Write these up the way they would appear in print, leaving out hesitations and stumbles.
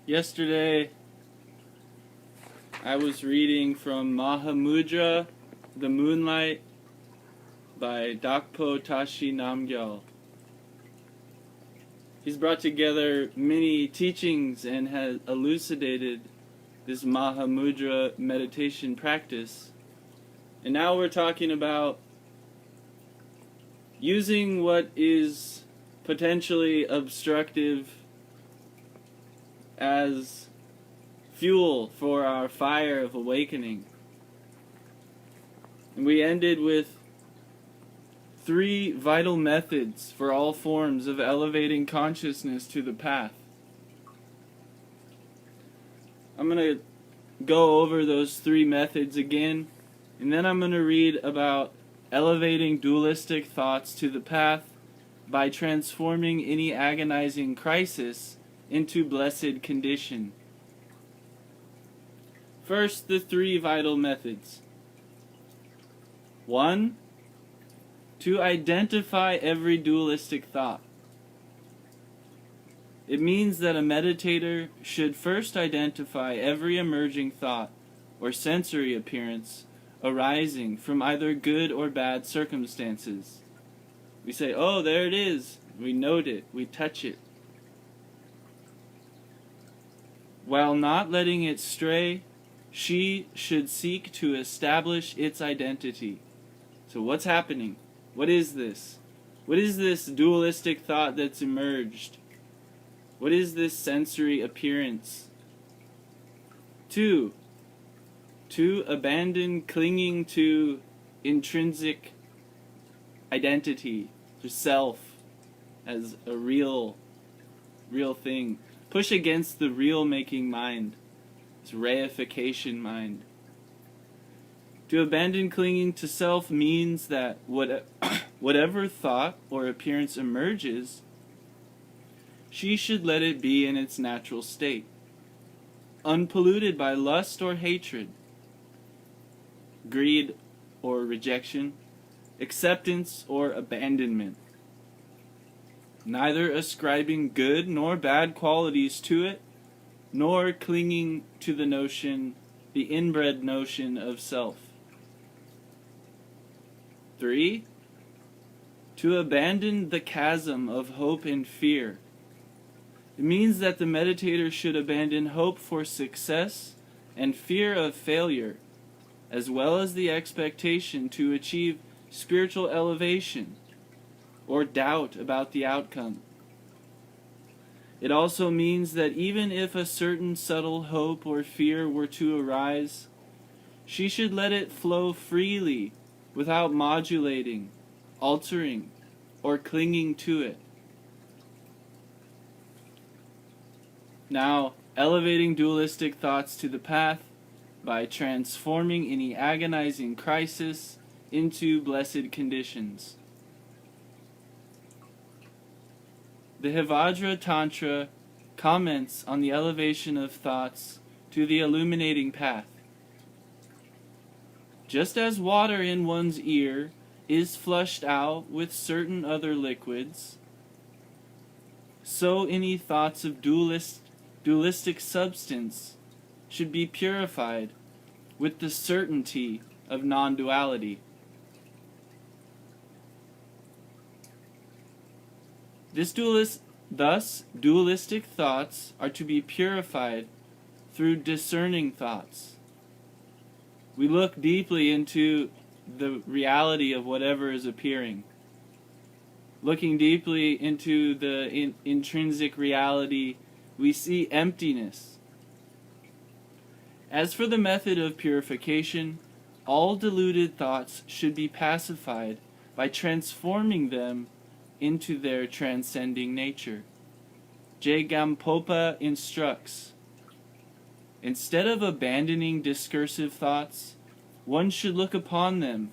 Yesterday, I was reading from Mahamudra, The Moonlight, by Dakpo Tashi Namgyal. He's brought together many teachings and has elucidated this Mahamudra meditation practice. And now we're talking about using what is potentially obstructive as fuel for our fire of awakening. And we ended with 3 vital methods for all forms of elevating consciousness to the path. I'm going to go over those 3 methods again, and then I'm going to read about elevating dualistic thoughts to the path by transforming any agonizing crisis into blessed condition. First, the 3 vital methods. 1. To identify every dualistic thought. It means that a meditator should first identify every emerging thought or sensory appearance arising from either good or bad circumstances. We say, oh, there it is. We note it. We touch it. While not letting it stray, she should seek to establish its identity. So what's happening? What is this? What is this dualistic thought that's emerged? What is this sensory appearance? 2. To abandon clinging to intrinsic identity, to self as a real thing. Push against the real-making mind, this reification mind. To abandon clinging to self means that whatever thought or appearance emerges, she should let it be in its natural state, unpolluted by lust or hatred, greed or rejection, acceptance or abandonment, neither ascribing good nor bad qualities to it, nor clinging to the inbred notion of self. 3. To abandon the chasm of hope and fear. It means that the meditator should abandon hope for success and fear of failure, as well as the expectation to achieve spiritual elevation or doubt about the outcome. It also means that even if a certain subtle hope or fear were to arise, she should let it flow freely without modulating, altering, or clinging to it. Now, elevating dualistic thoughts to the path by transforming any agonizing crisis into blessed conditions. The Hevajra Tantra comments on the elevation of thoughts to the illuminating path. Just as water in one's ear is flushed out with certain other liquids, so any thoughts of dualistic substance should be purified with the certainty of non-duality. Thus, dualistic thoughts are to be purified through discerning thoughts. We look deeply into the reality of whatever is appearing. Looking deeply into the intrinsic reality, we see emptiness. As for the method of purification, all deluded thoughts should be pacified by transforming them into their transcending nature. J. Gampopa instructs, instead of abandoning discursive thoughts, one should look upon them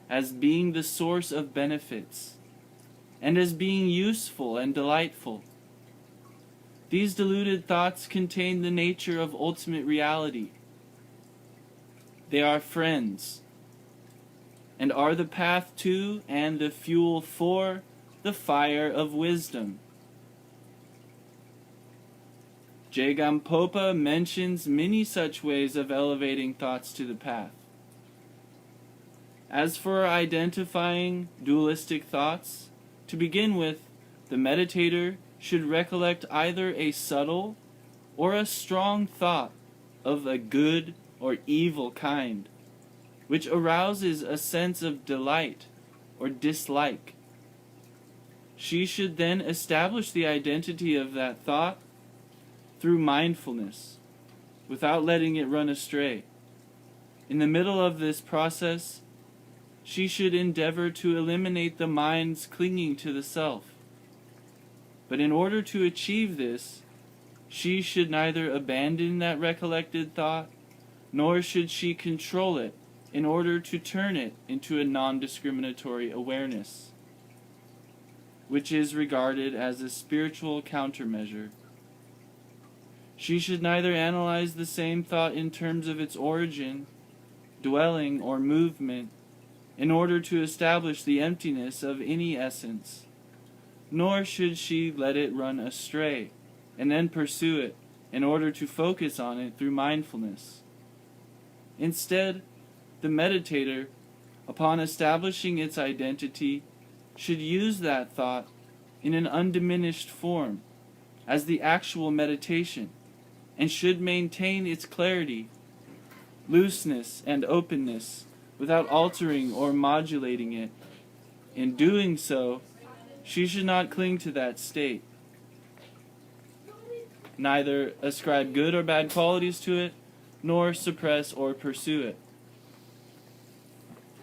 as being the source of benefits, and as being useful and delightful. These deluded thoughts contain the nature of ultimate reality. They are friends, and are the path to and the fuel for the fire of wisdom. Jegampopa mentions many such ways of elevating thoughts to the path. As for identifying dualistic thoughts, to begin with, the meditator should recollect either a subtle or a strong thought of a good or evil kind, which arouses a sense of delight or dislike. She should then establish the identity of that thought through mindfulness, without letting it run astray. In the middle of this process, she should endeavor to eliminate the mind's clinging to the self. But in order to achieve this, she should neither abandon that recollected thought, nor should she control it in order to turn it into a non-discriminatory awareness, which is regarded as a spiritual countermeasure. She should neither analyze the same thought in terms of its origin, dwelling, or movement in order to establish the emptiness of any essence, nor should she let it run astray and then pursue it in order to focus on it through mindfulness. Instead, the meditator, upon establishing its identity, should use that thought in an undiminished form as the actual meditation, and should maintain its clarity, looseness, and openness without altering or modulating it. In doing so, she should not cling to that state, neither ascribe good or bad qualities to it, nor suppress or pursue it.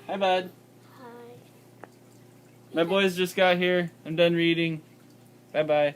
Hi, bud. Hi. My boys just got here. I'm done reading. Bye-bye.